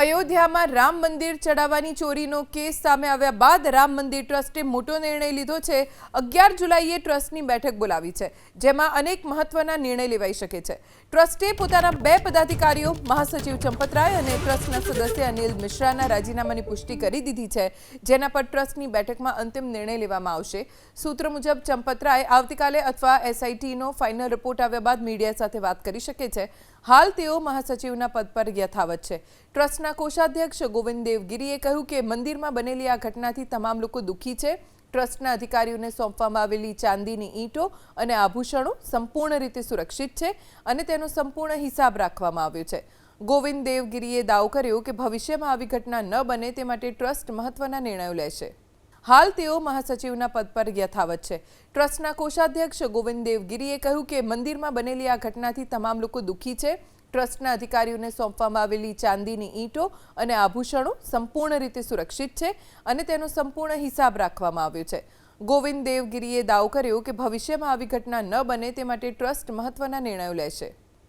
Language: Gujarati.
અયોધ્યામાં રામ મંદિર ચડાવવાની ચોરીનો કેસ સામે આવ્યા બાદ રામ મંદિર ટ્રસ્ટે મોટો નિર્ણય લીધો છે। 11 જુલાઈએ ટ્રસ્ટની બેઠક બોલાવી છે, જેમાં અનેક મહત્વના નિર્ણય લેવાઈ શકે છે। ટ્રસ્ટે પોતાના 2 પદાધિકારીઓ મહાસચિવ ચંપતરાય અને ટ્રસ્ટના સદસ્ય અનિલ મિશ્રાના રાજીનામાની પુષ્ટિ કરી દીધી છે, જેના પર ટ્રસ્ટની બેઠકમાં અંતિમ નિર્ણય લેવામાં આવશે। સૂત્ર મુજબ ચંપતરાય આવતીકાલે અથવા એસઆઈટીનો ફાઇનલ રિપોર્ટ આવ્યા બાદ મીડિયા સાથે વાત કરી શકે છે। હાલ તેઓ મહાસચિવના પદ પર યથાવત છે। ટ્રસ્ટના કોષાધ્યક્ષ ગોવિંદ દેવગીરીએ કહ્યું કે મંદિરમાં બનેલી આ ઘટનાથી તમામ લોકો દુઃખી છે। ટ્રસ્ટના અધિકારીઓને સોંપવામાં આવેલી ચાંદીની ઈંટો અને આભૂષણો સંપૂર્ણ રીતે સુરક્ષિત છે અને તેનો સંપૂર્ણ હિસાબ રાખવામાં આવ્યો છે। ગોવિંદ દેવગીરીએ દાવો કર્યો કે ભવિષ્યમાં આવી ઘટના ન બને તે માટે ટ્રસ્ટ મહત્વના નિર્ણયો લેશે। હાલ તેઓ મહાસચિવના પદ પર યથાવત છે। ટ્રસ્ટના કોષાધ્યક્ષ ગોવિંદ દેવગીરીએ કહ્યું કે મંદિરમાં બનેલી આ ઘટનાથી તમામ લોકો દુઃખી છે। ટ્રસ્ટના અધિકારીઓને સોંપવામાં આવેલી ચાંદીની ઈંટો અને આભૂષણો સંપૂર્ણ રીતે સુરક્ષિત છે અને તેનો સંપૂર્ણ હિસાબ રાખવામાં આવ્યો છે। ગોવિંદ દેવગીરીએ દાવો કર્યો કે ભવિષ્યમાં આવી ઘટના ન બને તે માટે ટ્રસ્ટ મહત્વના નિર્ણયો લેશે।